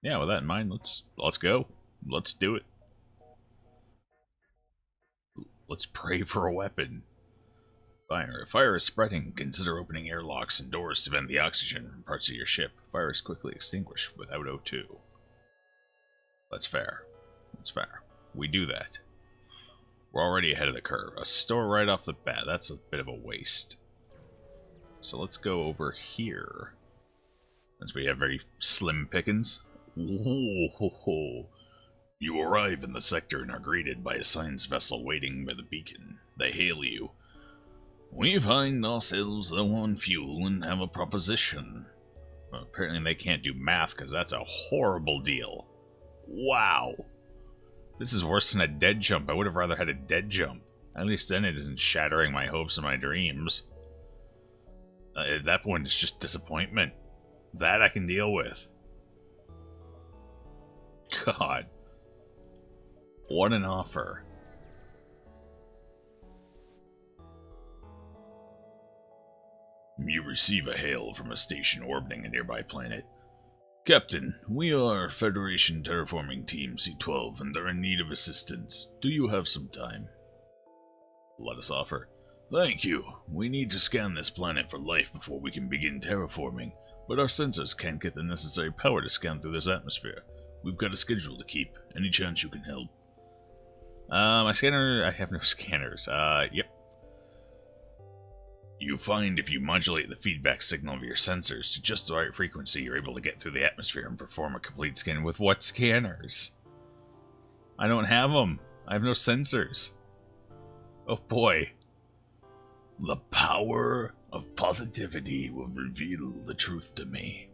Yeah, with that in mind, let's go. Let's do it. Let's pray for a weapon. Fire. If fire is spreading, consider opening airlocks and doors to vent the oxygen from parts of your ship. Fire is quickly extinguished without O2. That's fair. That's fair. We do that. We're already ahead of the curve. A store right off the bat. That's a bit of a waste. So let's go over here. Since we have very slim pickings. Whoa, ho, ho. You arrive in the sector and are greeted by a science vessel waiting by the beacon. They hail you. We find ourselves low on fuel and have a proposition. Well, apparently they can't do math because that's a horrible deal. Wow. This is worse than a dead jump. I would have rather had a dead jump. At least then it isn't shattering my hopes and my dreams. At that point, it's just disappointment. That I can deal with. God. What an offer. You receive a hail from a station orbiting a nearby planet. Captain, we are Federation Terraforming Team C-12 and are in need of assistance. Do you have some time? Let us offer. Thank you. We need to scan this planet for life before we can begin terraforming, but our sensors can't get the necessary power to scan through this atmosphere. We've got a schedule to keep. Any chance you can help? My scanner... I have no scanners. Yep. You find if you modulate the feedback signal of your sensors to just the right frequency, you're able to get through the atmosphere and perform a complete scan. With what scanners? I don't have them. I have no sensors. Oh boy. The power of positivity will reveal the truth to me.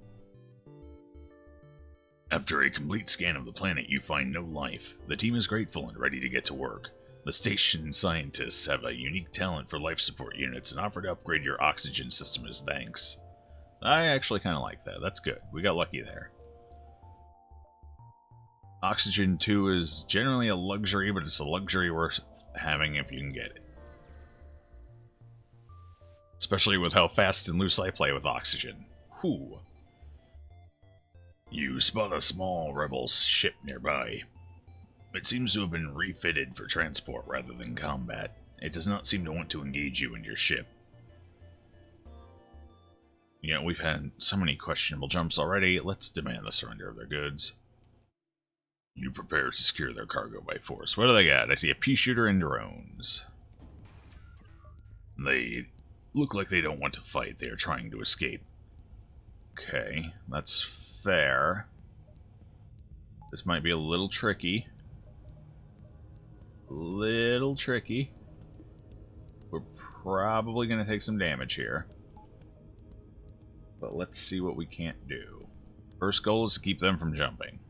After a complete scan of the planet, you find no life. The team is grateful and ready to get to work. The station scientists have a unique talent for life support units and offer to upgrade your oxygen system as thanks. I actually kind of like that. That's good. We got lucky there. Oxygen 2 is generally a luxury, but it's a luxury worth having if you can get it. Especially with how fast and loose I play with oxygen. Whew. You spot a small rebel ship nearby. It seems to have been refitted for transport rather than combat. It does not seem to want to engage you and your ship. You know, we've had so many questionable jumps already. Let's demand the surrender of their goods. You prepare to secure their cargo by force. What do they got? I see a pea shooter and drones. They look like they don't want to fight. They are trying to escape. Okay, that's fair. This might be a little tricky. Little tricky. We're probably going to take some damage here. But let's see what we can't do. First goal is to keep them from jumping.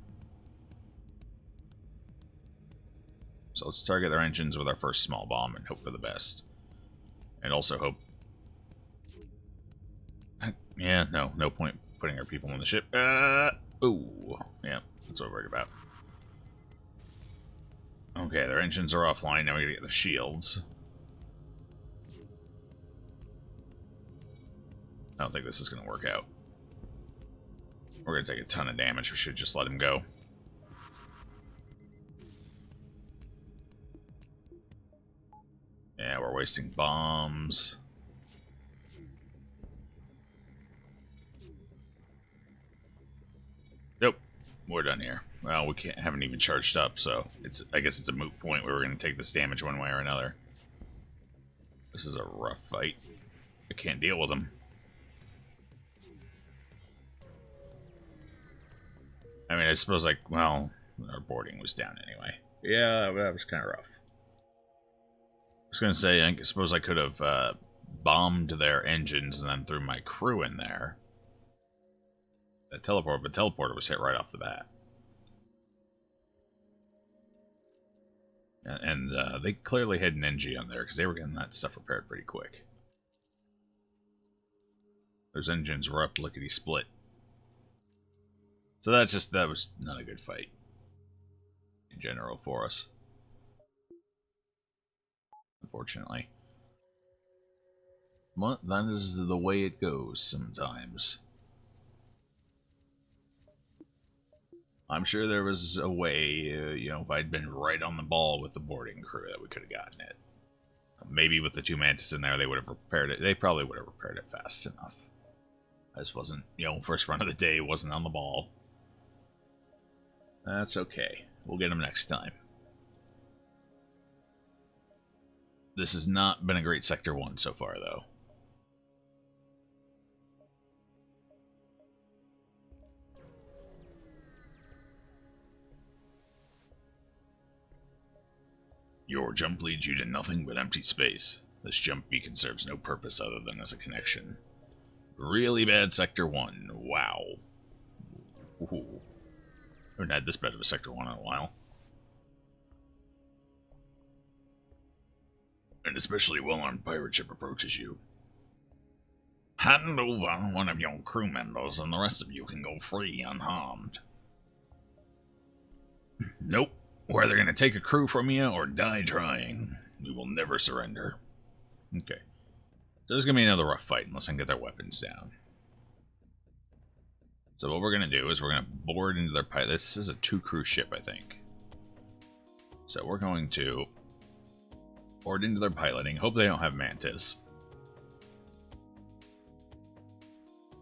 So let's target their engines with our first small bomb and hope for the best. And also hope... Yeah, no point putting our people on the ship. Ooh, yeah, that's what we're worried about. Okay, their engines are offline. Now we gotta get the shields. I don't think this is gonna work out. We're gonna take a ton of damage. We should just let him go. Yeah, we're wasting bombs. Nope, we're done here. Well, we haven't even charged up, so I guess it's a moot point where we're going to take this damage one way or another. This is a rough fight. I can't deal with them. I mean, I suppose, like, well, our boarding was down anyway. Yeah, that was kind of rough. I was going to say, I suppose I could have bombed their engines and then threw my crew in there. That teleporter, but teleporter was hit right off the bat. And they clearly had an NG on there, because they were getting that stuff repaired pretty quick. Those engines were up lickety-split. So that was not a good fight. In general, for us. Unfortunately. But that is the way it goes sometimes. I'm sure there was a way, you know, if I'd been right on the ball with the boarding crew, that we could have gotten it. Maybe with the 2 mantis in there, they would have repaired it. They probably would have repaired it fast enough. I just wasn't, you know, first run of the day, wasn't on the ball. That's okay. We'll get them next time. This has not been a great Sector 1 so far, though. Your jump leads you to nothing but empty space. This jump beacon serves no purpose other than as a connection. Really bad Sector 1. Wow. Ooh. I haven't had this bad of a Sector 1 in a while. An especially well-armed pirate ship approaches you. Hand over one of your crew members and the rest of you can go free unharmed. Nope. We're either going to take a crew from you or die trying. We will never surrender. Okay. So this is going to be another rough fight unless I can get their weapons down. So what we're going to do is we're going to board into their pilot. This is a 2-crew ship, I think. So we're going to board into their piloting. Hope they don't have mantis.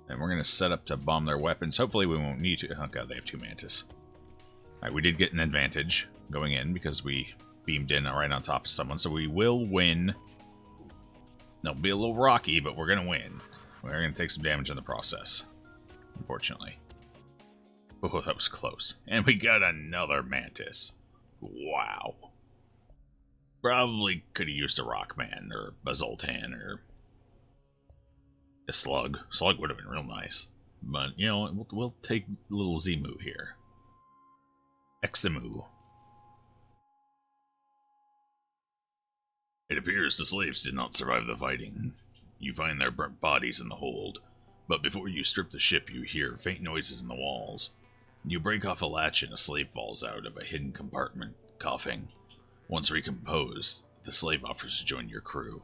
And we're going to set up to bomb their weapons. Hopefully we won't need to. Oh god, they have 2 mantis. Alright, we did get an advantage going in because we beamed in right on top of someone. So we will win. It'll be a little rocky, but we're going to win. We're going to take some damage in the process. Unfortunately. Oh, that was close. And we got another mantis. Wow. Probably could have used a Rockman or a Zoltan or a Slug. Slug would have been real nice. But, you know, we'll take little Zemu here. Exemu. It appears the slaves did not survive the fighting. You find their burnt bodies in the hold. But before you strip the ship, you hear faint noises in the walls. You break off a latch and a slave falls out of a hidden compartment, coughing. Once recomposed, the slave offers to join your crew.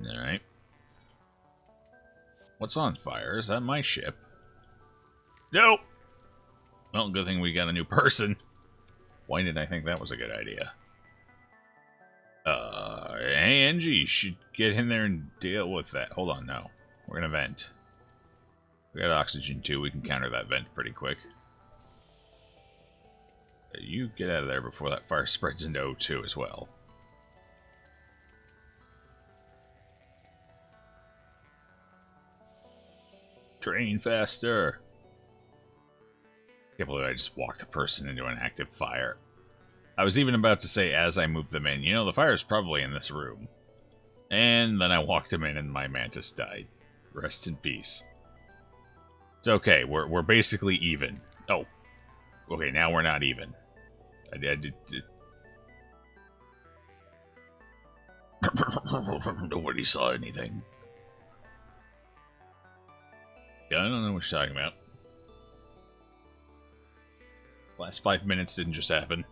Alright. What's on fire? Is that my ship? Nope! Well, good thing we got a new person. Why did I think that was a good idea? Hey, Angie, you should get in there and deal with that. Hold on, no. We're gonna vent. We got oxygen too, we can counter that vent pretty quick. You get out of there before that fire spreads into O2 as well. Train faster! I can't believe I just walked a person into an active fire. I was even about to say as I moved them in, you know, the fire's probably in this room. And then I walked them in and my mantis died. Rest in peace. It's okay, we're basically even. Oh. Okay, now we're not even. Nobody saw anything. Yeah, I don't know what you're talking about. Last 5 minutes didn't just happen.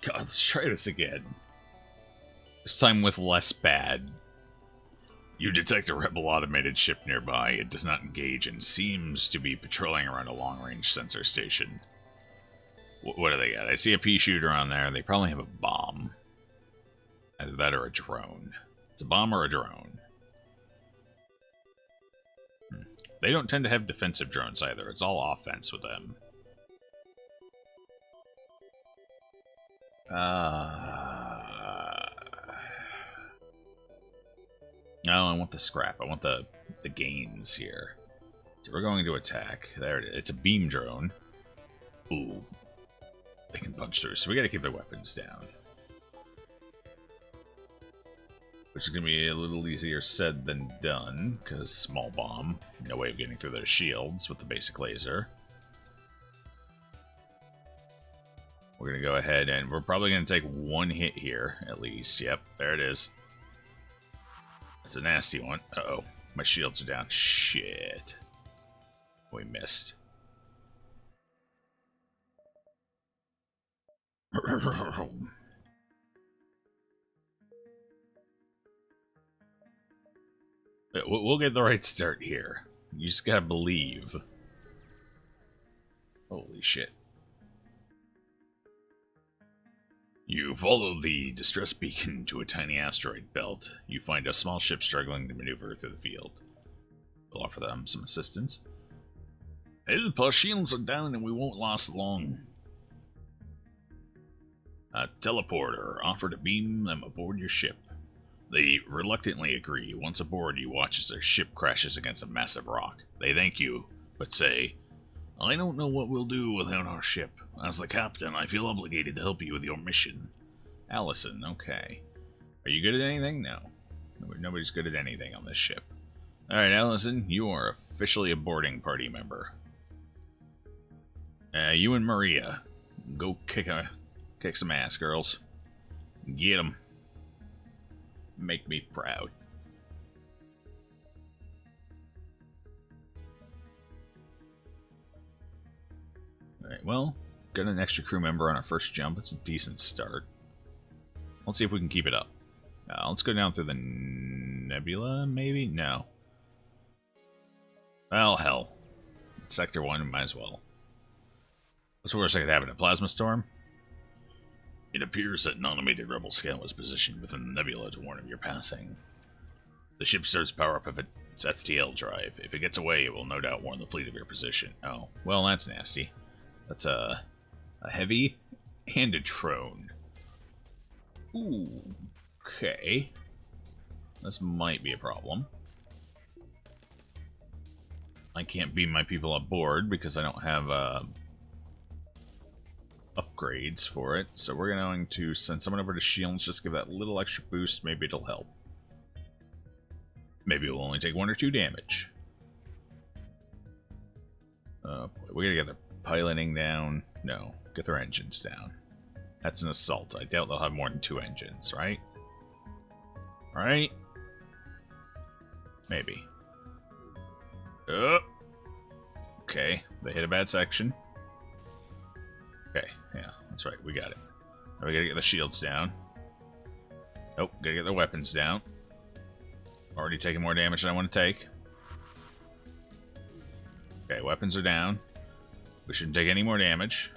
God, let's try this again. This time with less bad. You detect a rebel automated ship nearby. It does not engage and seems to be patrolling around a long-range sensor station. What do they got? I see a pea shooter on there. They probably have a bomb. Either that or a drone. It's a bomb or a drone. They don't tend to have defensive drones either. It's all offense with them. No, I want the scrap. I want the gains here. So we're going to attack. There it is. It's a beam drone. Ooh. They can punch through, so we gotta keep their weapons down. Which is gonna be a little easier said than done, because small bomb. No way of getting through their shields with the basic laser. We're gonna go ahead and we're probably gonna take one hit here, at least. Yep, there it is. It's a nasty one. Uh-oh. My shields are down. Shit. We missed. We'll get the right start here. You just gotta believe. Holy shit. You follow the distress beacon to a tiny asteroid belt. You find a small ship struggling to maneuver through the field. We'll offer them some assistance. Help, our shields are down and we won't last long. A teleporter. Offer to beam them aboard your ship. They reluctantly agree. Once aboard, you watch as their ship crashes against a massive rock. They thank you, but say, I don't know what we'll do without our ship. As the captain, I feel obligated to help you with your mission. Allison, okay. Are you good at anything? No. Nobody's good at anything on this ship. Alright, Allison, you are officially a boarding party member. You and Maria, go kick some ass, girls. Get 'em. Make me proud. Alright, well, got an extra crew member on our first jump. It's a decent start. Let's see if we can keep it up. Let's go down through the nebula, maybe? No. Well, hell. It's Sector 1, might as well. What's the worst that could happen? A plasma storm? It appears that an automated rebel scout was positioned within the nebula to warn of your passing. The ship starts to power up of its FTL drive. If it gets away, it will no doubt warn the fleet of your position. Oh, well, that's nasty. That's a heavy and a drone. Ooh, okay. This might be a problem. I can't beam my people aboard because I don't have upgrades for it, so we're going to send someone over to shields, just give that little extra boost. Maybe it'll help. Maybe it will only take 1 or 2 damage. We gotta get the piloting down. No, get their engines down. That's an assault. I doubt they'll have more than 2 engines, right? Right? Maybe. Okay, they hit a bad section. Okay, yeah, that's right, we got it. Now we gotta get the shields down. Nope, gotta get the weapons down. Already taking more damage than I want to take. Okay, weapons are down. We shouldn't take any more damage.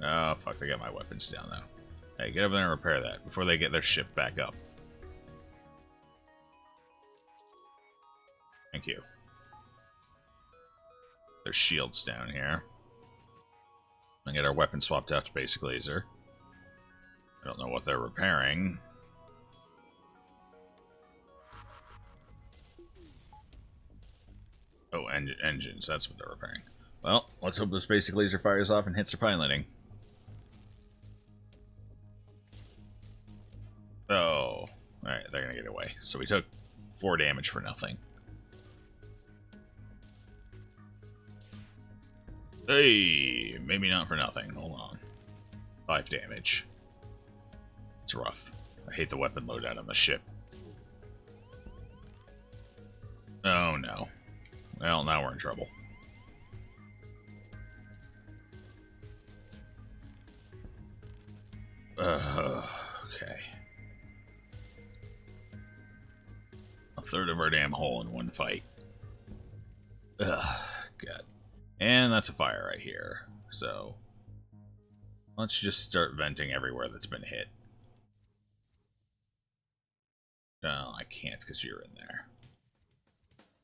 Oh, fuck, I got my weapons down, though. Hey, get over there and repair that before they get their ship back up. Thank you. There's shields down here. And get our weapon swapped out to basic laser. I don't know what they're repairing. Oh, engines, that's what they're repairing. Well, let's hope this basic laser fires off and hits their piloting. Oh, alright, they're gonna get away. So we took 4 damage for nothing. Hey, maybe not for nothing. Hold on. 5 damage. It's rough. I hate the weapon loadout on the ship. Oh no. Well, now we're in trouble. Okay. A third of our damn hull in one fight. Ugh, God. And that's a fire right here. So, let's just start venting everywhere that's been hit. No, I can't because you're in there.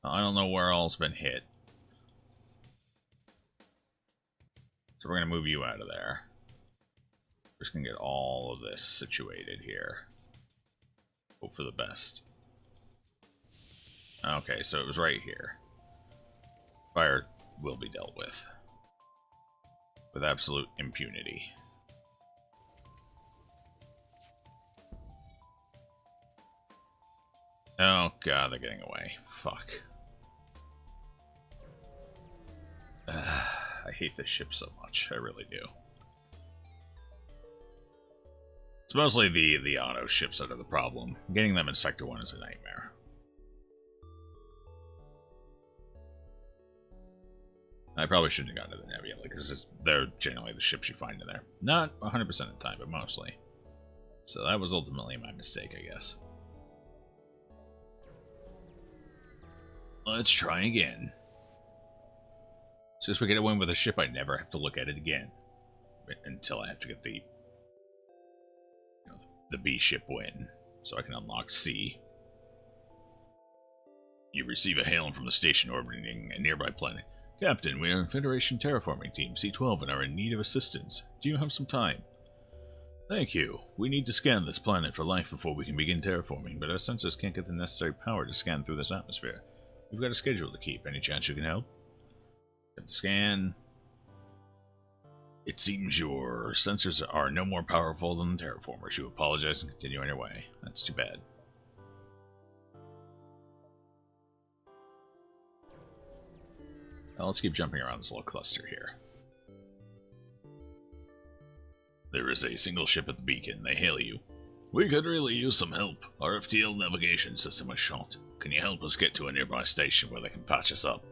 I don't know where all's been hit. So we're going to move you out of there. We're just going to get all of this situated here. Hope for the best. Okay, so it was right here. Fire will be dealt with absolute impunity. Oh god, they're getting away. Fuck. I hate this ship so much. I really do. It's mostly the auto ships that are the problem. Getting them in Sector 1 is a nightmare. I probably shouldn't have gotten to the Nebula, because they're generally the ships you find in there. Not 100% of the time, but mostly. So that was ultimately my mistake, I guess. Let's try again. Since we get a win with a ship, I never have to look at it again. Until I have to get the B ship win, so I can unlock C. You receive a hail from the station orbiting a nearby planet. Captain, we are a Federation terraforming team, C-12, and are in need of assistance. Do you have some time? Thank you. We need to scan this planet for life before we can begin terraforming, but our sensors can't get the necessary power to scan through this atmosphere. We've got a schedule to keep. Any chance you can help? Scan. It seems your sensors are no more powerful than the terraformers. You apologize and continue on your way. That's too bad. Well, let's keep jumping around this little cluster here. There is a single ship at the beacon. They hail you. We could really use some help. Our FTL navigation system is shot. Can you help us get to a nearby station where they can patch us up?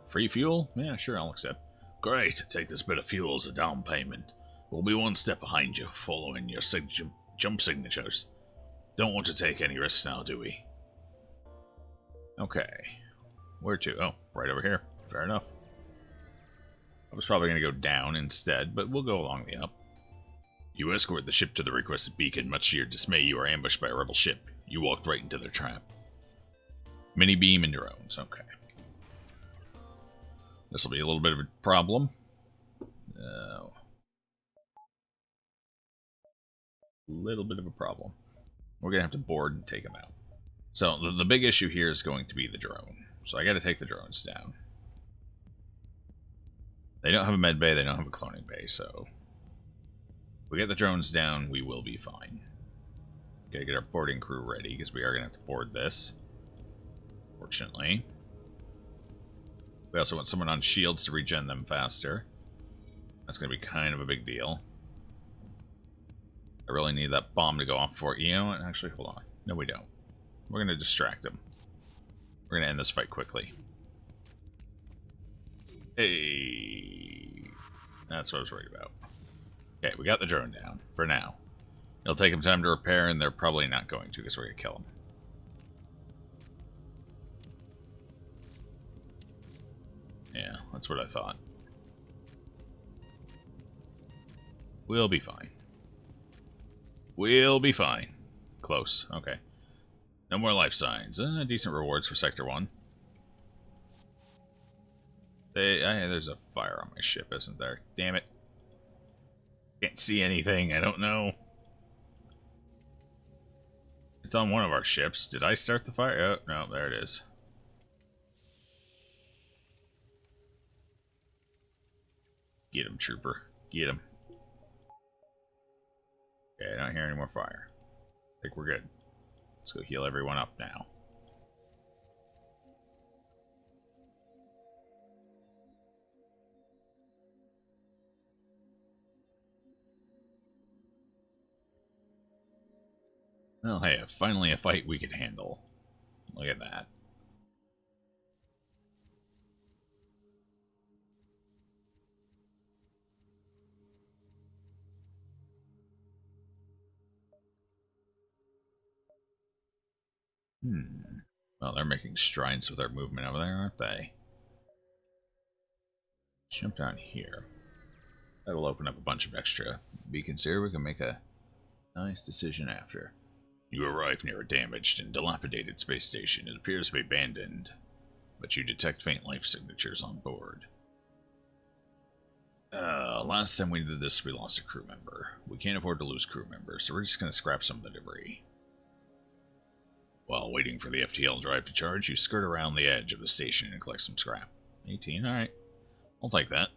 Free fuel? Yeah, sure, I'll accept. Great, take this bit of fuel as a down payment. We'll be one step behind you, following your jump signatures. Don't want to take any risks now, do we? Okay. Where to? Oh, right over here. Fair enough. I was probably going to go down instead, but we'll go along the up. You escort the ship to the requested beacon. Much to your dismay, you are ambushed by a rebel ship. You walked right into their trap. Mini beam and drones. Okay. This will be a little bit of a problem. Little bit of a problem. We're going to have to board and take them out. So, the big issue here is going to be the drone. So I got to take the drones down. They don't have a med bay, they don't have a cloning bay, so... If we get the drones down, we will be fine. Gotta get our boarding crew ready, because we are going to have to board this. Fortunately. We also want someone on shields to regen them faster. That's going to be kind of a big deal. I really need that bomb to go off for... You know what? Actually, hold on. No, we don't. We're going to distract them. We're going to end this fight quickly. Hey. That's what I was worried about. Okay, we got the drone down. For now. It'll take them time to repair, and they're probably not going to, because we're going to kill them. Yeah, that's what I thought. We'll be fine. We'll be fine. Close. Okay. No more life signs. Decent rewards for Sector 1. There's a fire on my ship, isn't there? Damn it. Can't see anything. I don't know. It's on one of our ships. Did I start the fire? Oh, no, there it is. Get him, trooper. Get him. Okay, I don't hear any more fire. I think we're good. Let's go heal everyone up now. Well, hey, finally a fight we could handle. Look at that. Well, they're making strides with our movement over there, aren't they? Jump down here. That'll open up a bunch of extra beacons here. We can make a nice decision after. You arrive near a damaged and dilapidated space station. It appears to be abandoned, but you detect faint life signatures on board. Last time we did this, we lost a crew member. We can't afford to lose crew members, so we're just going to scrap some of the debris. While waiting for the FTL drive to charge, you skirt around the edge of the station and collect some scrap. 18, alright. I'll take that.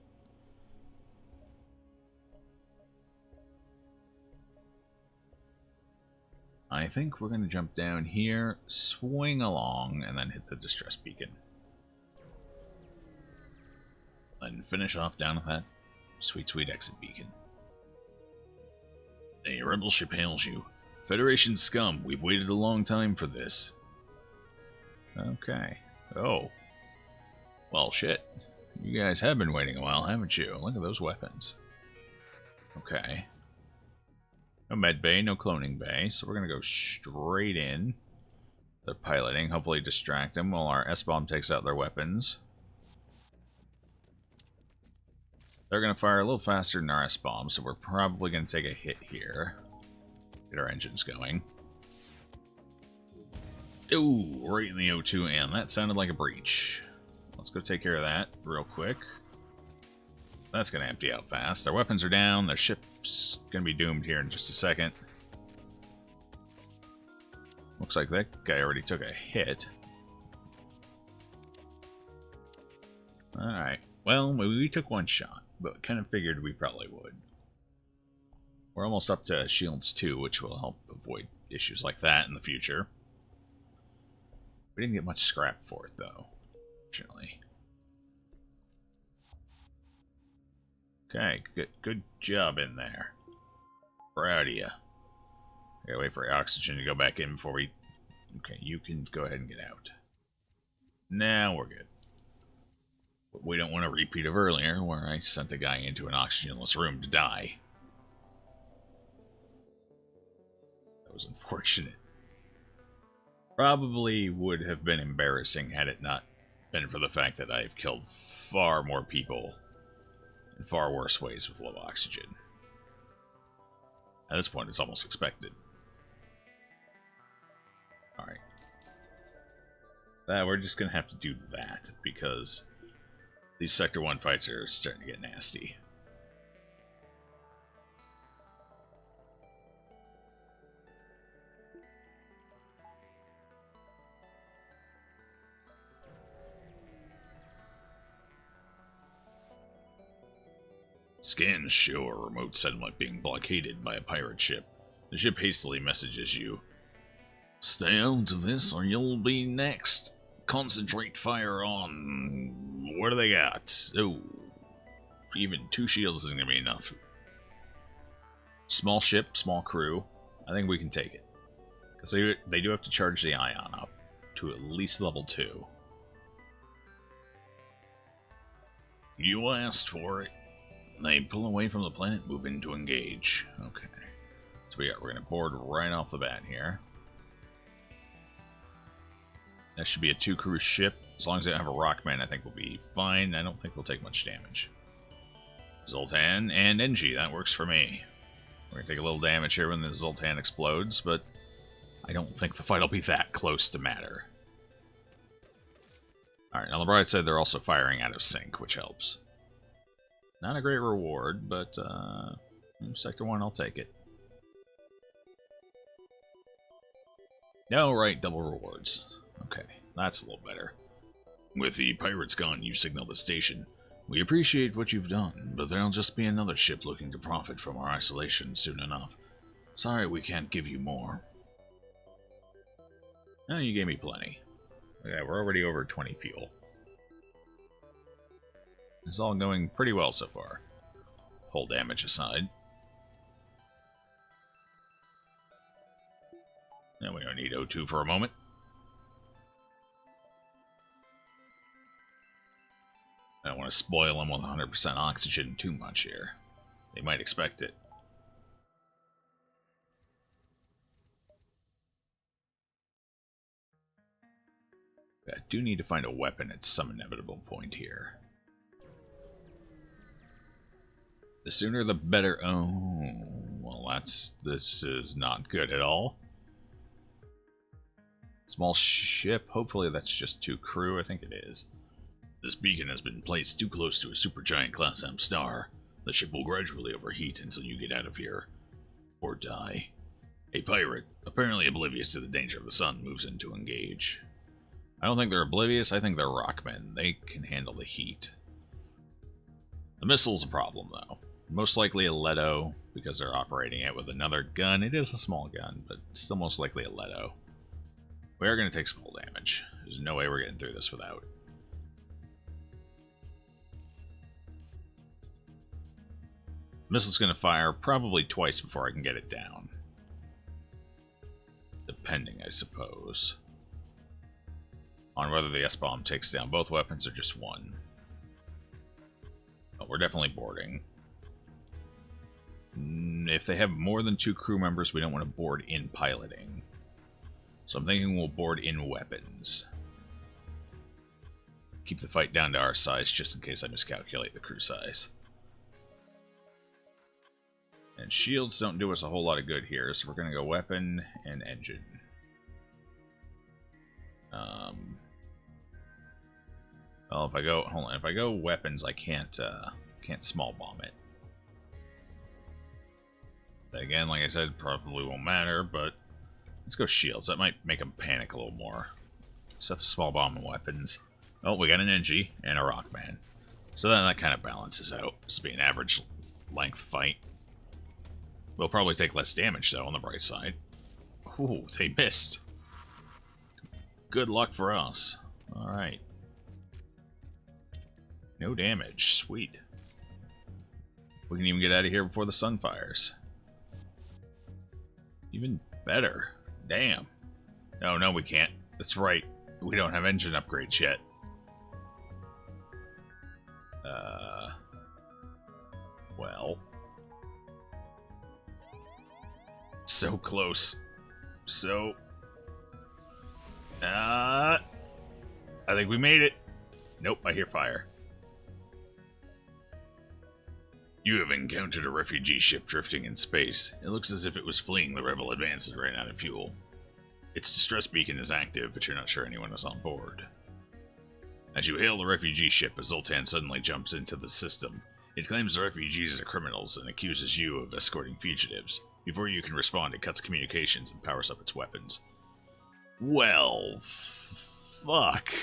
I think we're going to jump down here, swing along, and then hit the distress beacon. And finish off down at that sweet, sweet exit beacon. A rebel ship hails you. Federation scum, we've waited a long time for this. Okay. Oh. Well, shit. You guys have been waiting a while, haven't you? Look at those weapons. Okay. No med bay, no cloning bay, so we're going to go straight in. They're piloting, hopefully distract them while our S-bomb takes out their weapons. They're going to fire a little faster than our S-bomb, so we're probably going to take a hit here. Get our engines going. Ooh, right in the O2, and that sounded like a breach. Let's go take care of that real quick. That's going to empty out fast. Their weapons are down. Their ship's going to be doomed here in just a second. Looks like that guy already took a hit. Alright. Well, we took one shot, but kind of figured we probably would. We're almost up to shields 2, which will help avoid issues like that in the future. We didn't get much scrap for it, though, fortunately. Okay, good job in there. Proud of you. Gotta wait for oxygen to go back in before we... Okay, you can go ahead and get out. Now we're good. But we don't want a repeat of earlier, where I sent a guy into an oxygenless room to die. That was unfortunate. Probably would have been embarrassing had it not been for the fact that I've killed far more people in far worse ways with low oxygen. At this point, it's almost expected. Alright. We're just going to have to do that, because these Sector 1 fights are starting to get nasty. Scans show a remote settlement being blockaded by a pirate ship. The ship hastily messages you. Stay out of this or you'll be next. Concentrate fire on... What do they got? Oh, even 2 shields isn't going to be enough. Small ship, small crew. I think we can take it. Because they do have to charge the ion up to at least level 2. You asked for it. They pull away from the planet, move in to engage. Okay. So we're going to board right off the bat here. That should be a 2-crew ship. As long as they don't have a Rockman, I think we'll be fine. I don't think we'll take much damage. Zoltan and Engie, that works for me. We're going to take a little damage here when the Zoltan explodes, but I don't think the fight will be that close to matter. Alright, on the bright side, they're also firing out of sync, which helps. Not a great reward, but Sector 1, I'll take it. No, right, double rewards. Okay, that's a little better. With the pirates gone, you signal the station. We appreciate what you've done, but there'll just be another ship looking to profit from our isolation soon enough. Sorry we can't give you more. No, you gave me plenty. Okay, we're already over 20 fuel. It's all going pretty well so far. Hull damage aside. Now we don't need O2 for a moment. I don't want to spoil them with 100% oxygen too much here. They might expect it. I do need to find a weapon at some inevitable point here. The sooner the better. Oh, well, this is not good at all. Small ship. Hopefully that's just 2 crew. I think it is. This beacon has been placed too close to a supergiant Class M star. The ship will gradually overheat until you get out of here. Or die. A pirate, apparently oblivious to the danger of the sun, moves in to engage. I don't think they're oblivious. I think they're rockmen. They can handle the heat. The missile's a problem, though. Most likely a Leto, because they're operating it with another gun. It is a small gun, but still most likely a Leto. We are going to take some hull damage. There's no way we're getting through this without. Missile's going to fire probably twice before I can get it down. Depending, I suppose, on whether the S-bomb takes down both weapons or just one. But we're definitely boarding. If they have more than 2 crew members, we don't want to board in piloting. So I'm thinking we'll board in weapons. Keep the fight down to our size just in case I miscalculate the crew size. And shields don't do us a whole lot of good here, so we're going to go weapon and engine. Well, if I go, hold on, if I go weapons, I can't small bomb it. But again, like I said, probably won't matter, but let's go shields. That might make them panic a little more. Set the small bomb and weapons. Oh, we got an Engie and a Rockman. So then that kind of balances out. This will be an average length fight. We'll probably take less damage, though, on the bright side. Ooh, they missed. Good luck for us. Alright. No damage. Sweet. We can even get out of here before the sun fires. Even better. Damn. No, we can't. That's right. We don't have engine upgrades yet. Well. So close. So. I think we made it. Nope, I hear fire. You have encountered a refugee ship drifting in space. It looks as if it was fleeing the rebel advance and ran out of fuel. Its distress beacon is active, but you're not sure anyone is on board. As you hail the refugee ship, a Zoltan suddenly jumps into the system. It claims the refugees are criminals and accuses you of escorting fugitives. Before you can respond, it cuts communications and powers up its weapons. Well, fuck.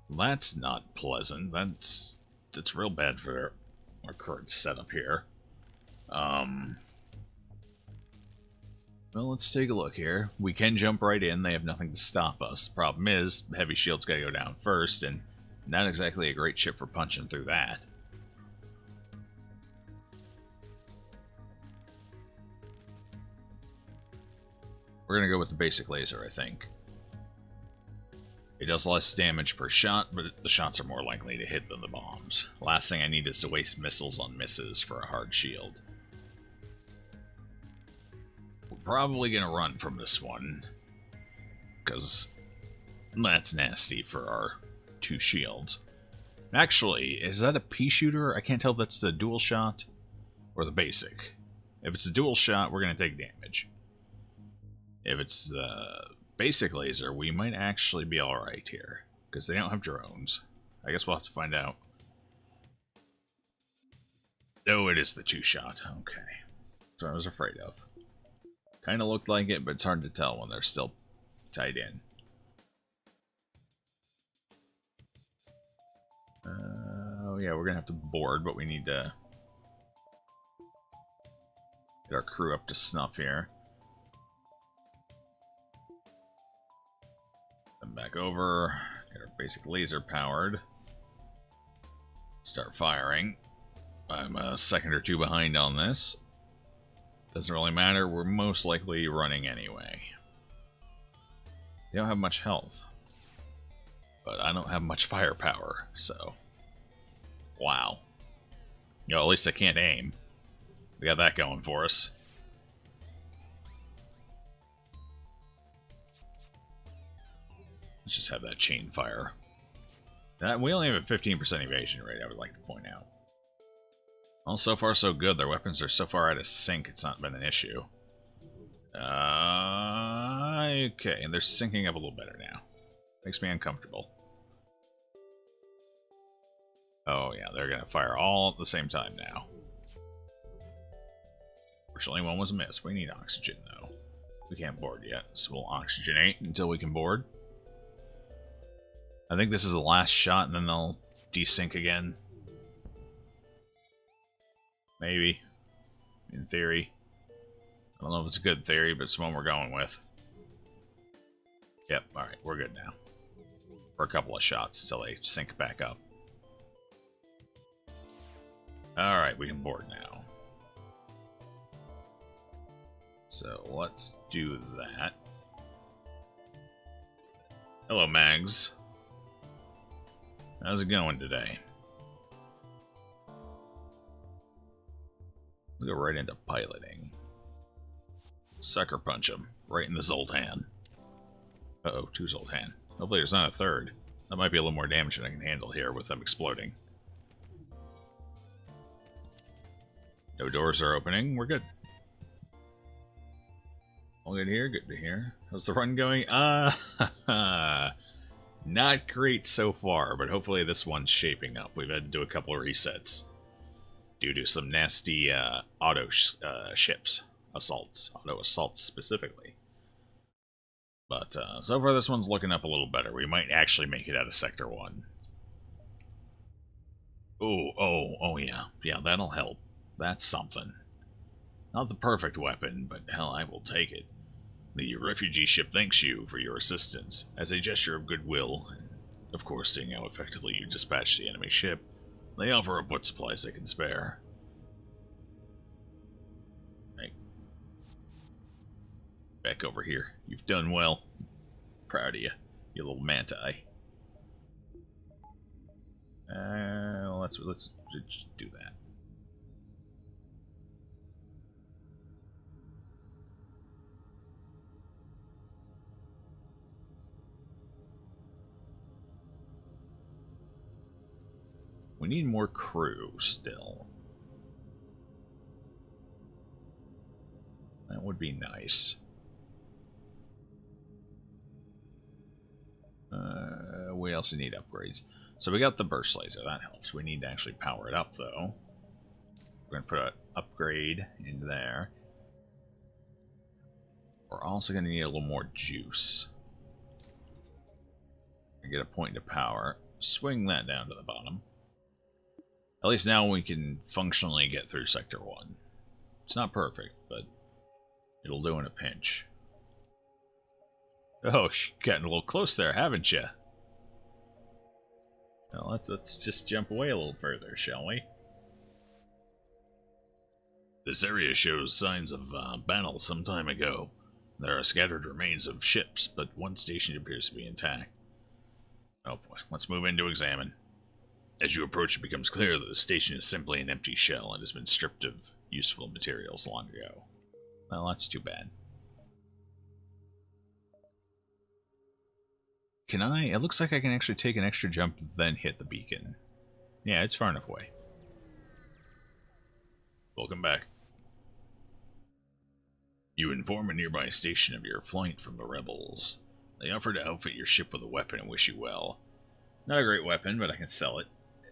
That's not pleasant. That's real bad for our current setup here. Well, let's take a look here. We can jump right in. They have nothing to stop us. The problem is, heavy shield's got to go down first, and not exactly a great ship for punching through that. We're going to go with the basic laser, I think. It does less damage per shot, but the shots are more likely to hit than the bombs. Last thing I need is to waste missiles on misses for a hard shield. We're probably going to run from this one, because that's nasty for our two shields. Actually, is that a pea shooter? I can't tell if that's the dual shot or the basic. If it's a dual shot, we're going to take damage. If it's the basic laser, we might actually be alright here, because they don't have drones. I guess we'll have to find out. No, it is the two-shot. Okay. That's what I was afraid of. Kind of looked like it, but it's hard to tell when they're still tied in. Oh yeah, we're going to have to board, but we need to get our crew up to snuff here. Then back over, get our basic laser powered. Start firing. I'm a second or two behind on this. Doesn't really matter, we're most likely running anyway. They don't have much health. But I don't have much firepower, so... Wow. You know, at least I can't aim. We got that going for us. Let's just have that chain fire. We only have a 15% evasion rate, I would like to point out. Well, so far so good. Their weapons are so far out of sync, it's not been an issue. Okay, and they're syncing up a little better now. Makes me uncomfortable. Oh yeah, they're going to fire all at the same time now. Fortunately, one was a miss. We need oxygen, though. We can't board yet, so we'll oxygenate until we can board. I think this is the last shot, and then they'll desync again. Maybe. In theory. I don't know if it's a good theory, but it's the one we're going with. Yep, alright, we're good now. For a couple of shots until they sync back up. Alright, we can board now. So, let's do that. Hello, Mags. How's it going today? We'll go right into piloting. Sucker punch him. Right in the Zoltan. Uh-oh, two Zoltan. Hopefully there's not a third. That might be a little more damage than I can handle here with them exploding. No doors are opening. We're good. All good here. Good to hear. How's the run going? Not great so far, but hopefully this one's shaping up. We've had to do a couple of resets due to some nasty auto ships. Auto assaults specifically. But so far this one's looking up a little better. We might actually make it out of Sector 1. Oh yeah. Yeah, that'll help. That's something. Not the perfect weapon, but hell, I will take it. The refugee ship thanks you for your assistance. As a gesture of goodwill, and of course seeing how effectively you dispatched the enemy ship, they offer up what supplies they can spare. Hey. Back over here. You've done well. Proud of you, you little manti. Let's do that. We need more crew still. That would be nice. We also need upgrades. So we got the burst laser, that helps. We need to actually power it up though. We're going to put an upgrade in there. We're also going to need a little more juice. Get a point to power. Swing that down to the bottom. At least now we can functionally get through Sector 1. It's not perfect, but it'll do in a pinch. Oh, you've gotten a little close there, haven't you? Well, let's just jump away a little further, shall we? This area shows signs of battle some time ago. There are scattered remains of ships, but one station appears to be intact. Oh boy, let's move in to examine. As you approach, it becomes clear that the station is simply an empty shell and has been stripped of useful materials long ago. Well, that's too bad. Can I? It looks like I can actually take an extra jump and then hit the beacon. Yeah, it's far enough away. Welcome back. You inform a nearby station of your flight from the rebels. They offer to outfit your ship with a weapon and wish you well. Not a great weapon, but I can sell it.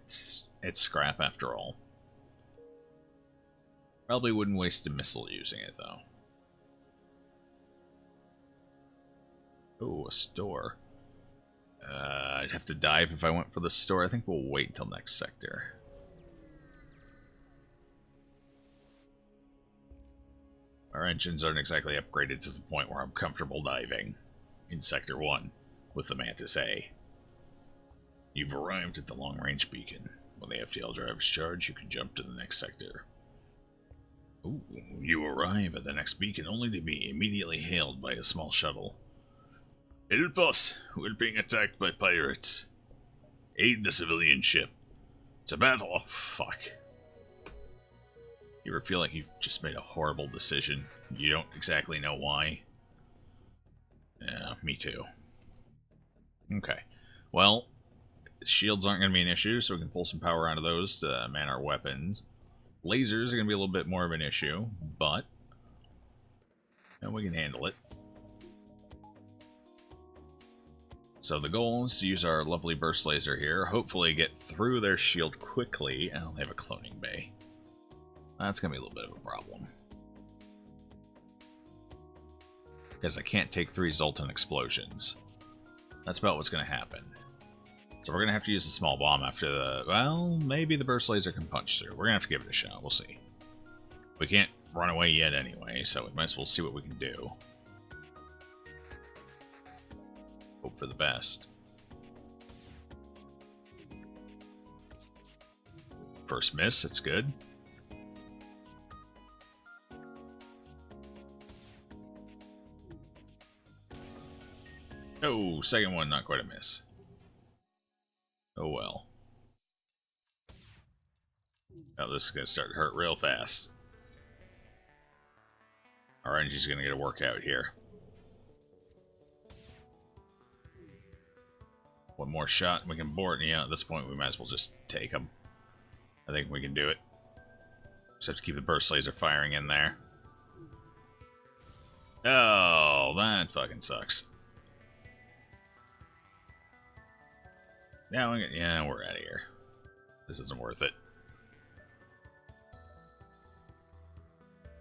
It's scrap after all. Probably wouldn't waste a missile using it, though. Oh, a store. I'd have to dive if I went for the store. I think we'll wait until next sector. Our engines aren't exactly upgraded to the point where I'm comfortable diving in Sector 1 with the Mantis A. You've arrived at the long-range beacon. When the FTL drives charge, you can jump to the next sector. Ooh, you arrive at the next beacon only to be immediately hailed by a small shuttle. Help us! We're being attacked by pirates. Aid the civilian ship. It's a battle. Oh, fuck. You ever feel like you've just made a horrible decision? You don't exactly know why? Yeah, me too. Okay. Well, shields aren't going to be an issue, so we can pull some power out of those to man our weapons. Lasers are going to be a little bit more of an issue, but we can handle it. So the goal is to use our lovely burst laser here, hopefully get through their shield quickly. Oh, they have a cloning bay. That's going to be a little bit of a problem. Because I can't take 3 Zoltan explosions. That's about what's going to happen. So we're going to have to use a small bomb after the... Well, maybe the burst laser can punch through. We're going to have to give it a shot. We'll see. We can't run away yet anyway, so we might as well see what we can do. Hope for the best. First miss, it's good. Oh, second one, not quite a miss. Oh well. Now this is going to start to hurt real fast. Our engine's going to get a workout here. One more shot and we can board. Yeah, at this point we might as well just take them. I think we can do it. Just have to keep the burst laser firing in there. Oh, that fucking sucks. Yeah, we're out of here. This isn't worth it.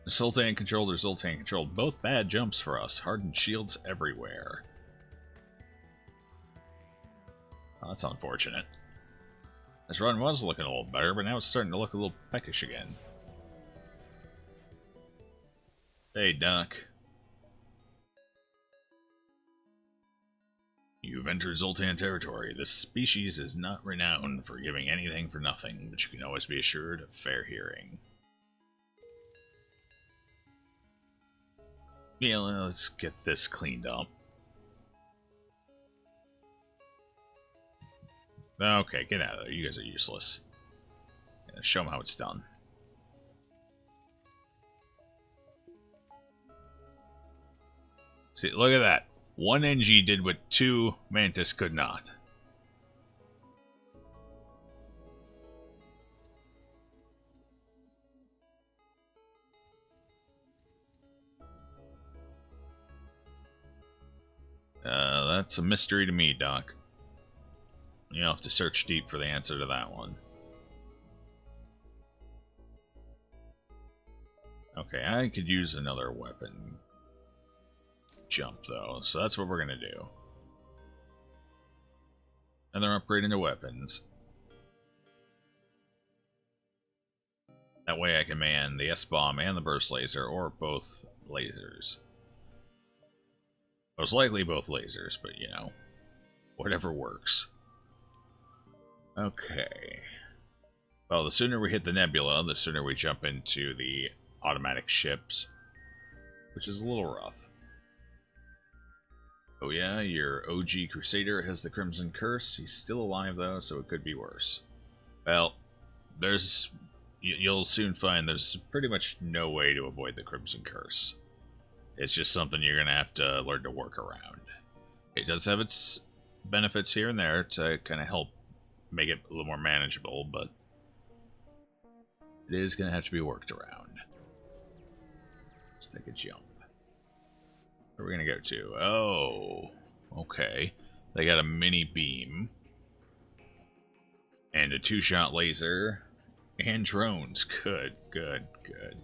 Sultan controlled or Sultan controlled. Both bad jumps for us. Hardened shields everywhere. Oh, that's unfortunate. This run was looking a little better, but now it's starting to look a little peckish again. Hey, Doc. You've entered Zoltan territory. This species is not renowned for giving anything for nothing, but you can always be assured of fair hearing. Yeah, let's get this cleaned up. Okay, get out of there. You guys are useless. Yeah, show them how it's done. See, look at that. One NG did what two Mantis could not. That's a mystery to me, Doc. You'll have to search deep for the answer to that one. Okay, I could use another weapon jump, though, so that's what we're going to do. Another upgrade into weapons. That way I can man the S-bomb and the burst laser, or both lasers. Most likely both lasers, but you know, whatever works. Okay. Well, the sooner we hit the nebula, the sooner we jump into the automatic ships, which is a little rough. Oh yeah, your OG Crusader has the Crimson Curse. He's still alive though, so it could be worse. Well, you'll soon find there's pretty much no way to avoid the Crimson Curse. It's just something you're going to have to learn to work around. It does have its benefits here and there to kind of help make it a little more manageable, but it is going to have to be worked around. Let's take a jump. Where are we going to go to? Oh, okay. They got a mini beam and a two-shot laser and drones. Good, good, good.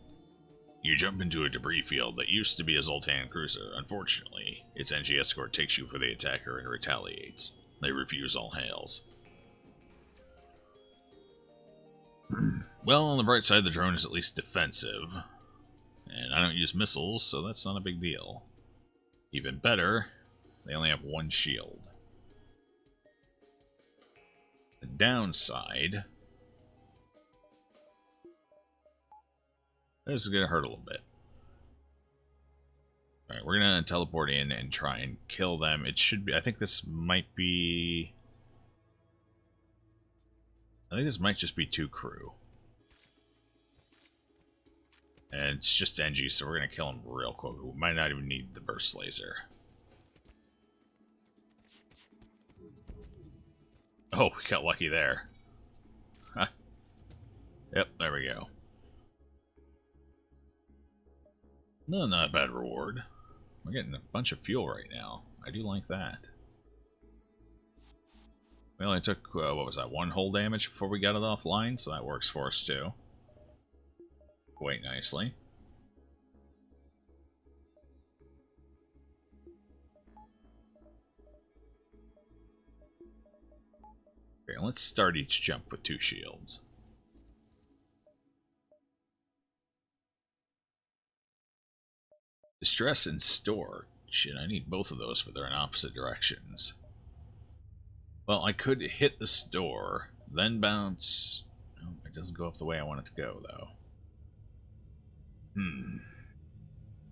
You jump into a debris field that used to be a Zoltan cruiser. Unfortunately, its NG escort takes you for the attacker and retaliates. They refuse all hails. Well, on the bright side, the drone is at least defensive. And I don't use missiles, so that's not a big deal. Even better, they only have one shield. The downside... this is going to hurt a little bit. Alright, we're going to teleport in and try and kill them. It should be... I think this might be... I think this might just be 2 crew. And it's just NG, so we're going to kill them real quick. We might not even need the burst laser. Oh, we got lucky there. Huh. Yep, there we go. No, not a bad reward. We're getting a bunch of fuel right now. I do like that. We only took, what was that, 1 hull damage before we got it offline, so that works for us too. Quite nicely. Okay, let's start each jump with 2 shields. Distress and store. Shit, I need both of those, but they're in opposite directions. Well, I could hit the store, then bounce... Oh, it doesn't go up the way I want it to go, though.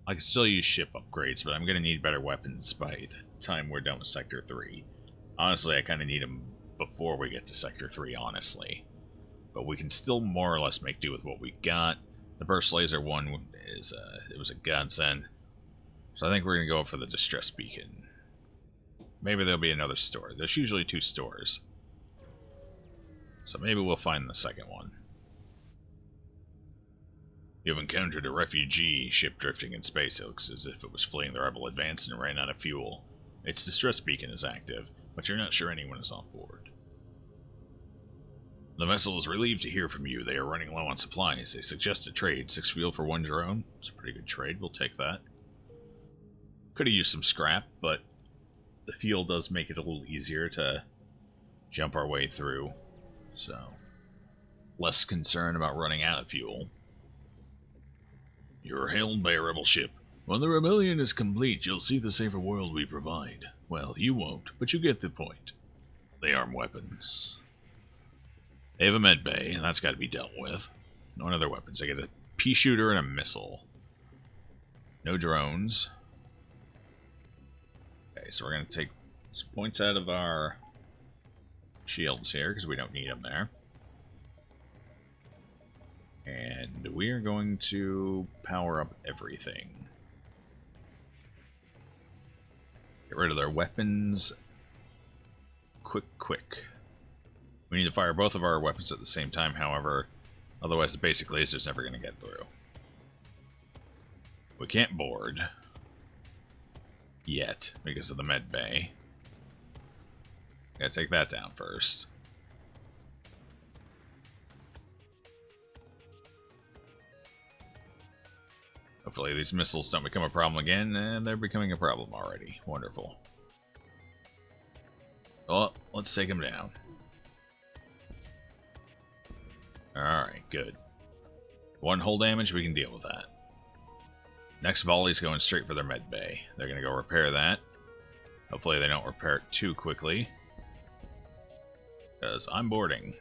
I can still use ship upgrades, but I'm going to need better weapons by the time we're done with Sector 3. Honestly, I kind of need them before we get to Sector 3, honestly. But we can still more or less make do with what we got. The burst laser one is it was a godsend. So I think we're going to go for the distress beacon. Maybe there'll be another store. There's usually 2 stores. So maybe we'll find the second one. You have encountered a refugee ship drifting in space. It looks as if it was fleeing the rebel advance and ran out of fuel. Its distress beacon is active, but you're not sure anyone is on board. The vessel is relieved to hear from you. They are running low on supplies. They suggest a trade. 6 fuel for 1 drone. It's a pretty good trade. We'll take that. Could have used some scrap, but the fuel does make it a little easier to jump our way through. So, less concern about running out of fuel. You're hailed by a rebel ship. When the rebellion is complete, you'll see the safer world we provide. Well, you won't, but you get the point. They arm weapons. They have a med bay, and that's got to be dealt with. No other weapons. They get a pea shooter and a missile. No drones. Okay, so we're going to take some points out of our shields here, because we don't need them there. And we are going to power up everything. Get rid of their weapons. Quick. We need to fire both of our weapons at the same time, however. Otherwise, the basic laser's never going to get through. We can't board. Yet, because of the med bay. Gotta take that down first. Hopefully these missiles don't become a problem again, and they're becoming a problem already. Wonderful. Well, let's take them down. Alright, good. 1 hull damage, we can deal with that. Next volley's going straight for their med bay. They're going to go repair that. Hopefully they don't repair it too quickly. Because I'm boarding.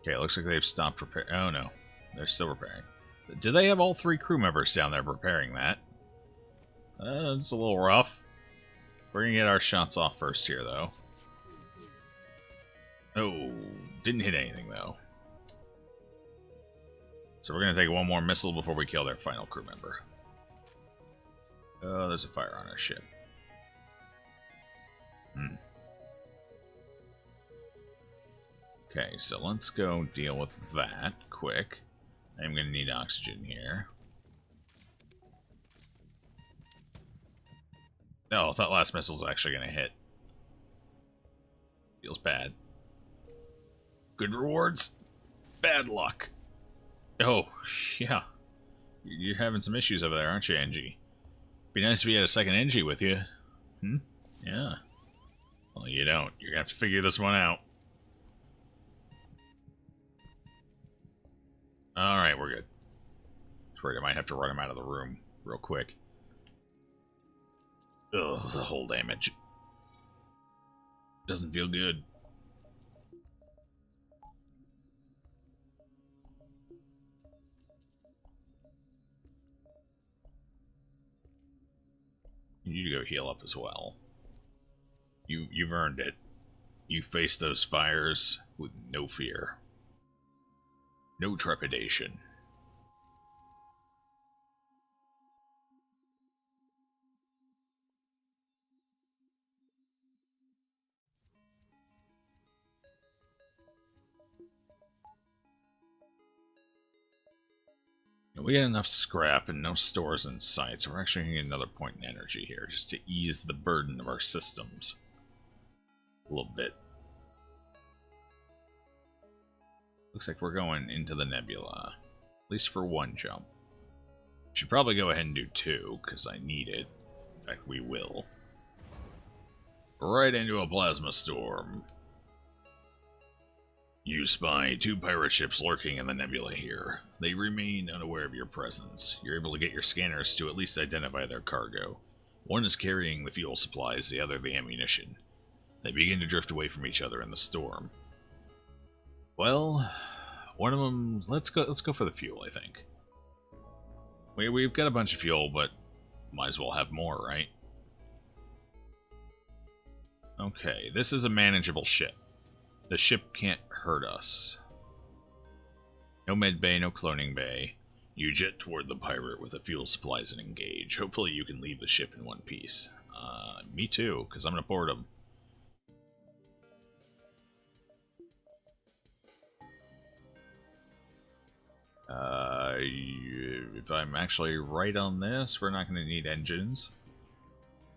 Okay, it looks like they've stopped repairing. Oh no, they're still repairing. Do they have all 3 crew members down there repairing that? It's a little rough. We're going to get our shots off first here, though. Oh, didn't hit anything, though. So we're going to take 1 more missile before we kill their final crew member. Oh, there's a fire on our ship. Okay, so let's go deal with that quick. I'm going to need oxygen here. Oh, that last missile's actually going to hit. Feels bad. Good rewards. Bad luck. Oh, yeah. You're having some issues over there, aren't you, NG? Be nice if you had a second NG with you. Yeah. Well, you don't. You're going to have to figure this one out. Alright, we're good. I was worried I might have to run him out of the room real quick. Ugh, the hull damage. Doesn't feel good. You need to go heal up as well. You've earned it. You face those fires with no fear. No trepidation. We got enough scrap and no stores in sight, so we're actually going to get another point in energy here, just to ease the burden of our systems. A little bit. Looks like we're going into the nebula. At least for 1 jump. Should probably go ahead and do 2, because I need it. In fact, we will. Right into a plasma storm. You spy 2 pirate ships lurking in the nebula here. They remain unaware of your presence. You're able to get your scanners to at least identify their cargo. One is carrying the fuel supplies, the other the ammunition. They begin to drift away from each other in the storm. Well, one of them... Let's go for the fuel, I think. We've got a bunch of fuel, but might as well have more, right? Okay, this is a manageable ship. The ship can't hurt us. No med bay, no cloning bay. You jet toward the pirate with the fuel supplies and engage. Hopefully you can leave the ship in one piece. Me too, because I'm going to board them. If I'm actually right on this, we're not going to need engines.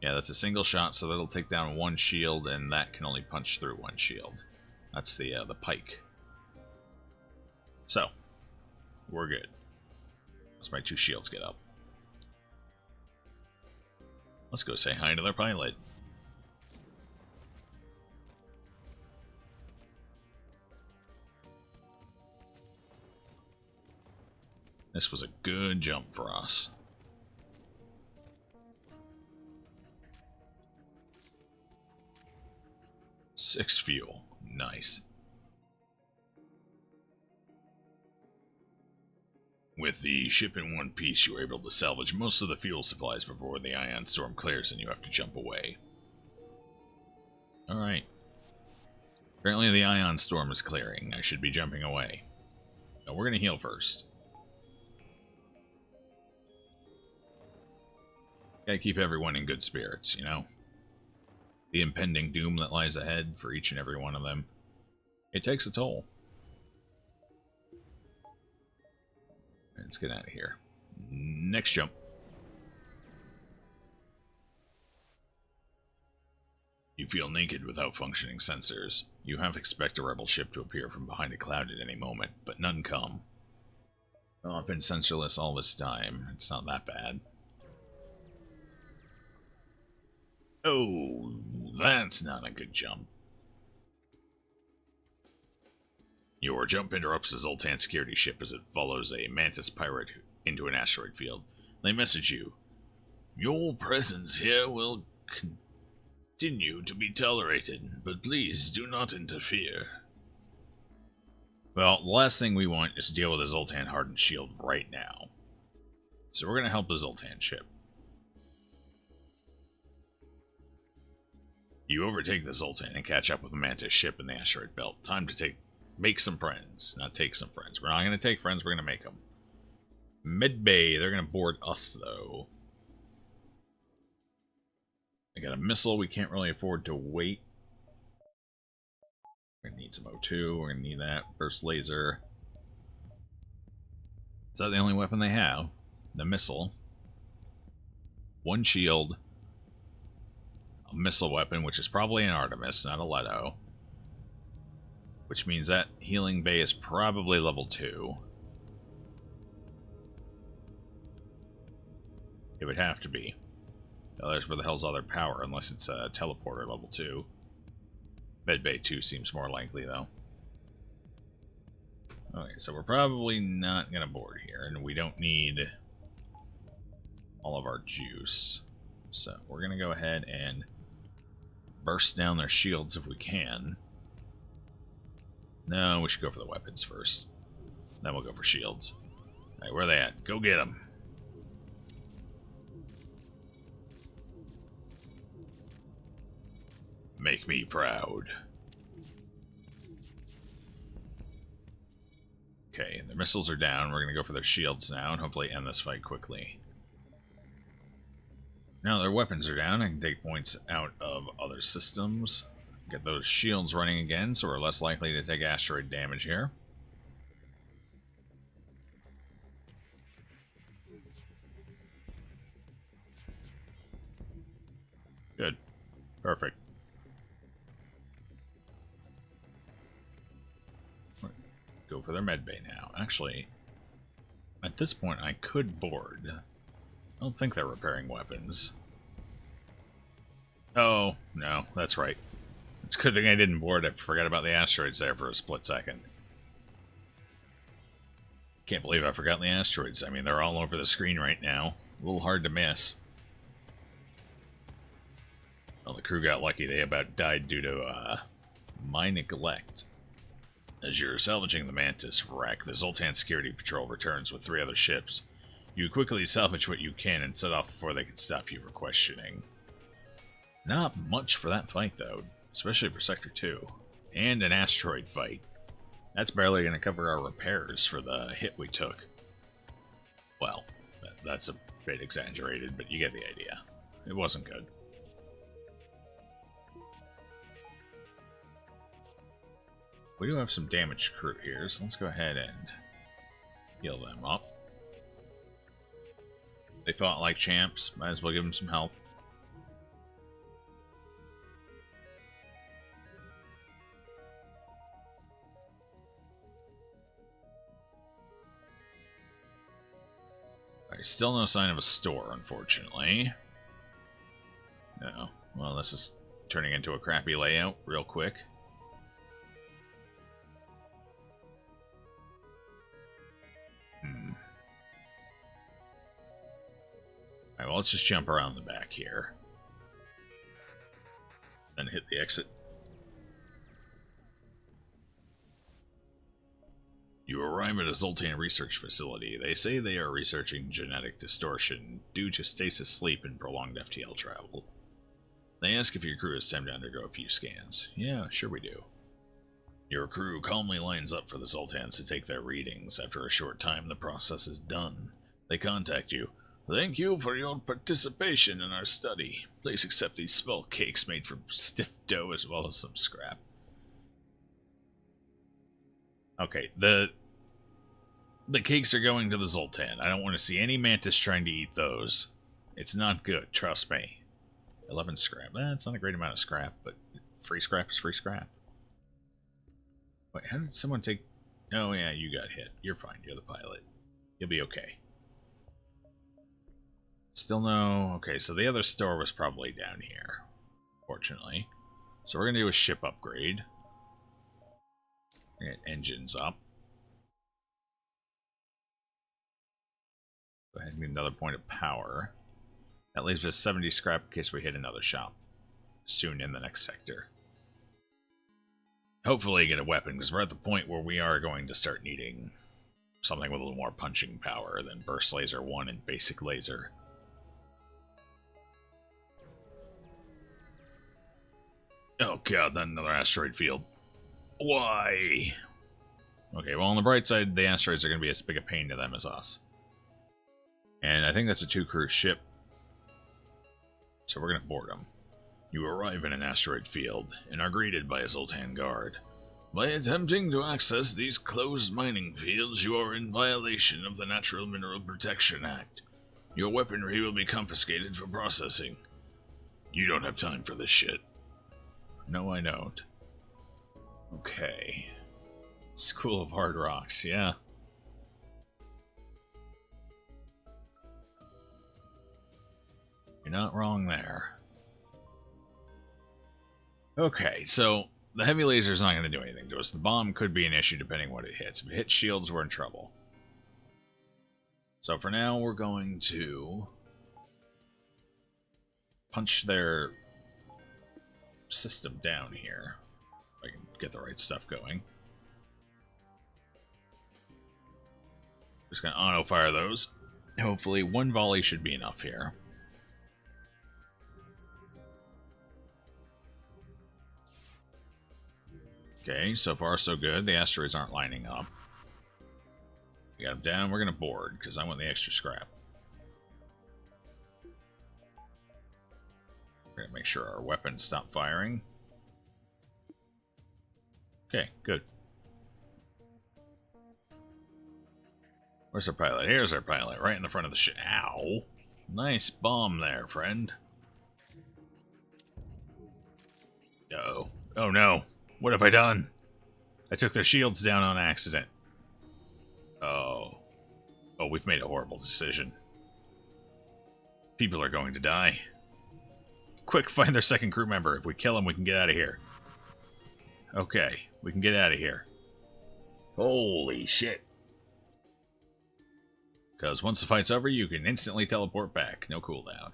Yeah, that's a single shot, so that'll take down one shield, and that can only punch through one shield. That's the pike. So, we're good. Once my 2 shields get up. Let's go say hi to their pilot. This was a good jump for us. Six fuel. Nice. With the ship in one piece, you were able to salvage most of the fuel supplies before the ion storm clears and you have to jump away. Alright. Apparently the ion storm is clearing. I should be jumping away. Now we're going to heal first. Gotta keep everyone in good spirits, you know? The impending doom that lies ahead for each and every one of them. It takes a toll. Let's get out of here. Next jump. You feel naked without functioning sensors. You half expect a rebel ship to appear from behind a cloud at any moment, but none come. Oh, I've been sensorless all this time. It's not that bad. Oh, that's not a good jump. Your jump interrupts the Zoltan security ship as it follows a Mantis pirate into an asteroid field. They message you. Your presence here will continue to be tolerated, but please do not interfere. Well, the last thing we want is to deal with a Zoltan hardened shield right now. So we're going to help the Zoltan ship. You overtake the Zoltan and catch up with the Mantis ship in the asteroid belt. Time to make some friends. Not take some friends. We're not going to take friends, we're going to make them. Mid-Bay, they're going to board us, though. I got a missile, we can't really afford to wait. We're going to need some O2, we're going to need that. Burst laser. Is that the only weapon they have? The missile. One shield. A missile weapon, which is probably an Artemis, not a Leto. Which means that healing bay is probably level 2. It would have to be. Otherwise, where the hell's all their power, unless it's a teleporter level 2. Medbay 2 seems more likely, though. Okay, so we're probably not going to board here, and we don't need all of our juice. So we're going to go ahead and burst down their shields if we can. No, we should go for the weapons first. Then we'll go for shields. Alright, where are they at? Go get them. Make me proud. Okay, their missiles are down. We're going to go for their shields now and hopefully end this fight quickly. Now their weapons are down. I can take points out of other systems. Get those shields running again, so we're less likely to take asteroid damage here. Good. Perfect. Go for their medbay now. Actually, at this point, I could board. I don't think they're repairing weapons. Oh, no, that's right. It's a good thing I didn't board. I forgot about the asteroids there for a split second. Can't believe I forgot the asteroids. I mean, they're all over the screen right now. A little hard to miss. Well, the crew got lucky. They about died due to my neglect. As you're salvaging the Mantis wreck, the Zoltan Security Patrol returns with 3 other ships. You quickly salvage what you can and set off before they can stop you for questioning. Not much for that fight, though, especially for Sector 2. And an asteroid fight. That's barely going to cover our repairs for the hit we took. Well, that's a bit exaggerated, but you get the idea. It wasn't good. We do have some damaged crew here, so let's go ahead and Heal them up. They fought like champs. Might as well give them some help. Alright, still no sign of a store, unfortunately. No. Well, this is turning into a crappy layout real quick. Alright, well, let's just jump around the back here. Then hit the exit. You arrive at a Zoltan research facility. They say they are researching genetic distortion due to stasis sleep and prolonged FTL travel. They ask if your crew has time to undergo a few scans. Yeah, sure we do. Your crew calmly lines up for the Zoltans to take their readings. After a short time, the process is done. They contact you. Thank you for your participation in our study. Please accept these small cakes made from stiff dough as well as some scrap. Okay, the cakes are going to the Zoltan. I don't want to see any mantis trying to eat those. It's not good, trust me. 11 scrap. That's not a great amount of scrap, but free scrap is free scrap. Wait, how did someone take... Oh yeah, you got hit. You're fine, you're the pilot. You'll be okay. Still no... Okay, so the other store was probably down here, fortunately. So we're going to do a ship upgrade. Get engines up. Go ahead and get another point of power. That leaves us 70 scrap in case we hit another shop soon in the next sector. Hopefully get a weapon, because we're at the point where we are going to start needing something with a little more punching power than Burst Laser 1 and Basic Laser. Oh god, not another asteroid field. Why? Okay, well on the bright side, the asteroids are going to be as big a pain to them as us. And I think that's a 2-crew ship. So we're going to board them. You arrive in an asteroid field and are greeted by a Zoltan guard. By attempting to access these closed mining fields, you are in violation of the Natural Mineral Protection Act. Your weaponry will be confiscated for processing. You don't have time for this shit. No, I don't. Okay. School of Hard Rocks, yeah. You're not wrong there. Okay, so the heavy laser is not going to do anything to us. The bomb could be an issue depending what it hits. If it hits shields, we're in trouble. So for now, we're going to punch their system down here. If I can get the right stuff going. Just going to auto-fire those. Hopefully, one volley should be enough here. Okay, so far so good. The asteroids aren't lining up. We got them down. We're going to board, because I want the extra scrap. We're going to make sure our weapons stop firing. Okay, good. Where's our pilot? Here's our pilot, right in the front of the ship. Ow! Nice bomb there, friend. Uh-oh. Oh no. What have I done? I took their shields down on accident. Oh. Oh, we've made a horrible decision. People are going to die. Quick, find their second crew member. If we kill him, we can get out of here. Okay, we can get out of here. Holy shit. Because once the fight's over, you can instantly teleport back. No cooldown.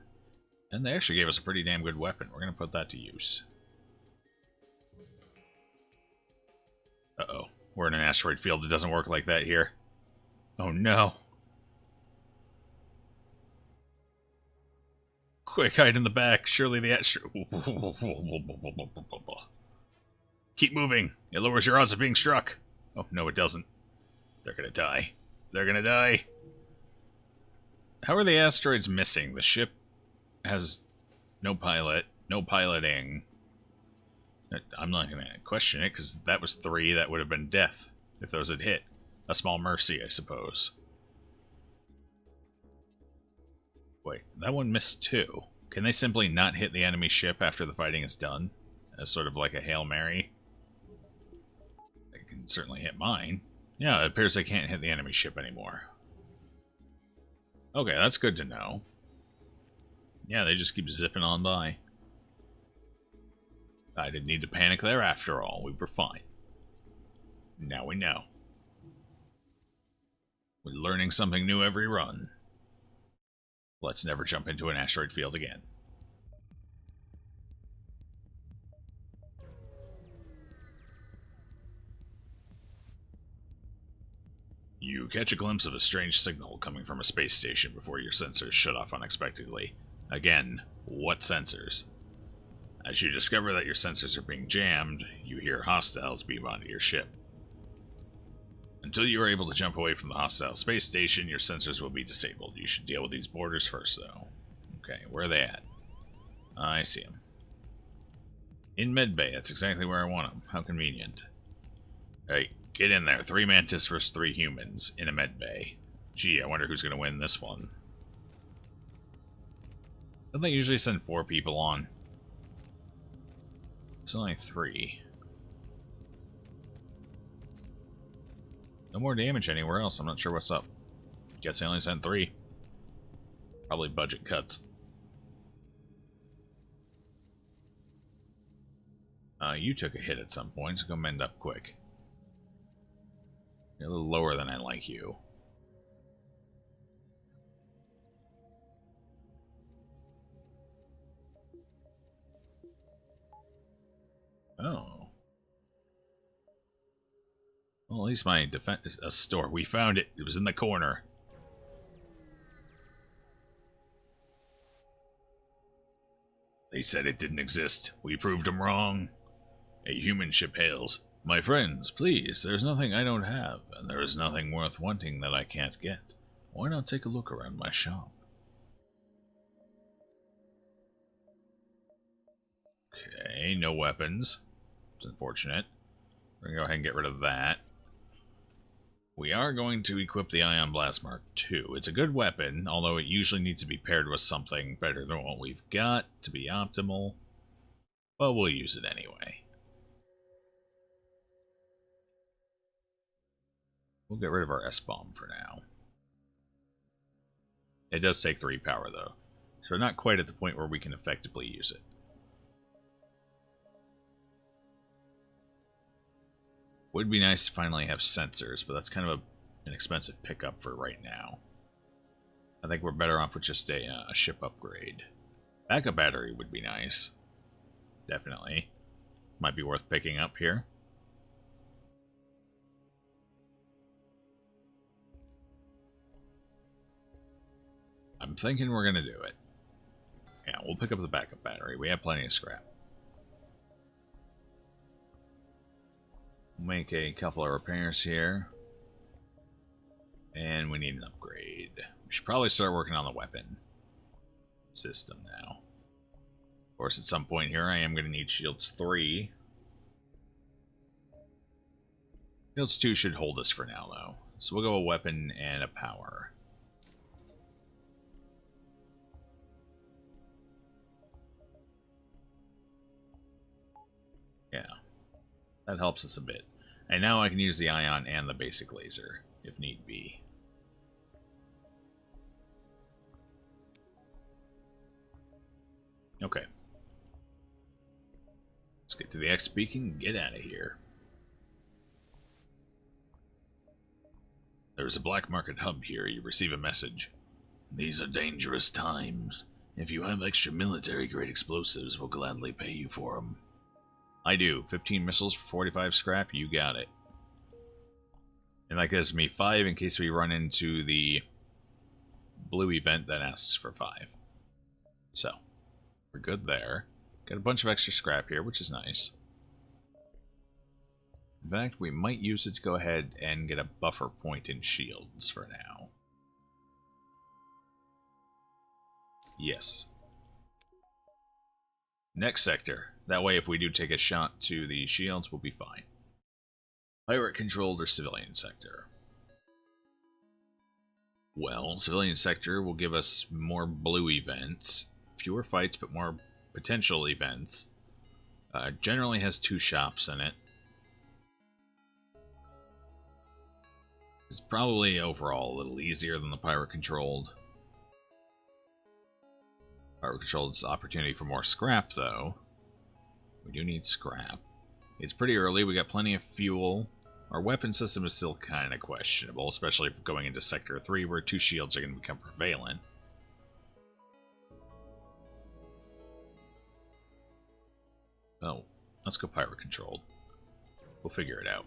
And they actually gave us a pretty damn good weapon. We're going to put that to use. Uh-oh. We're in an asteroid field. It doesn't work like that here. Oh, no. Quick, hide in the back. Surely the asteroid... Keep moving. It lowers your odds of being struck. Oh, no, it doesn't. They're gonna die. They're gonna die. How are the asteroids missing? The ship has no pilot, no piloting. I'm not going to question it, because that was 3. That would have been death if those had hit. A small mercy, I suppose. Wait, that one missed too. Can they simply not hit the enemy ship after the fighting is done? As sort of like a Hail Mary? They can certainly hit mine. Yeah, it appears they can't hit the enemy ship anymore. Okay, that's good to know. Yeah, they just keep zipping on by. I didn't need to panic there after all. We were fine. Now we know. We're learning something new every run. Let's never jump into an asteroid field again. You catch a glimpse of a strange signal coming from a space station before your sensors shut off unexpectedly. Again, what sensors? As you discover that your sensors are being jammed, you hear hostiles beam onto your ship. Until you are able to jump away from the hostile space station, your sensors will be disabled. You should deal with these boarders first, though. Okay, where are they at? I see them. In medbay, that's exactly where I want them. How convenient. Alright, get in there. 3 mantis versus 3 humans in a medbay. Gee, I wonder who's going to win this one. Don't they usually send 4 people on? It's only 3. No more damage anywhere else. I'm not sure what's up. Guess they only sent 3. Probably budget cuts. You took a hit at some point, so go mend up quick. You're a little lower than I like you. Oh. Well, at least my defense is a store. We found it. It was in the corner. They said it didn't exist. We proved them wrong. A human ship hails. My friends, please, there's nothing I don't have, and there is nothing worth wanting that I can't get. Why not take a look around my shop? Okay, no weapons. It's unfortunate. We're going to go ahead and get rid of that. We are going to equip the Ion Blast Mark II. It's a good weapon, although it usually needs to be paired with something better than what we've got to be optimal. But we'll use it anyway. We'll get rid of our S-Bomb for now. It does take 3 power, though. So we're not quite at the point where we can effectively use it. Would be nice to finally have sensors, but that's kind of an expensive pickup for right now. I think we're better off with just a ship upgrade. Backup battery would be nice. Definitely. Might be worth picking up here. I'm thinking we're going to do it. Yeah, we'll pick up the backup battery. We have plenty of scrap. We'll make a couple of repairs here. And we need an upgrade. We should probably start working on the weapon system now. Of course, at some point here, I am going to need Shields 3. Shields 2 should hold us for now, though. So we'll go a weapon and a power. Yeah, that helps us a bit. And now I can use the ion and the basic laser, if need be. Okay. Let's get to the X beacon and get out of here. There is a black market hub here. You receive a message. These are dangerous times. If you have extra military-grade explosives, we'll gladly pay you for them. I do. 15 missiles for 45 scrap. You got it. And that gives me 5 in case we run into the blue event that asks for 5. So, we're good there. Got a bunch of extra scrap here, which is nice. In fact, we might use it to go ahead and get a buffer point in shields for now. Yes. Next sector. That way, if we do take a shot to the shields, we'll be fine. Pirate-controlled or civilian sector. Well, civilian sector will give us more blue events. Fewer fights, but more potential events. Generally has 2 shops in it. It's probably overall a little easier than the pirate-controlled. Pirate-controlled's opportunity for more scrap, though. We do need scrap. It's pretty early. We got plenty of fuel. Our weapon system is still kind of questionable, especially if going into Sector 3, where 2 shields are going to become prevalent. Oh, let's go pirate-controlled. We'll figure it out.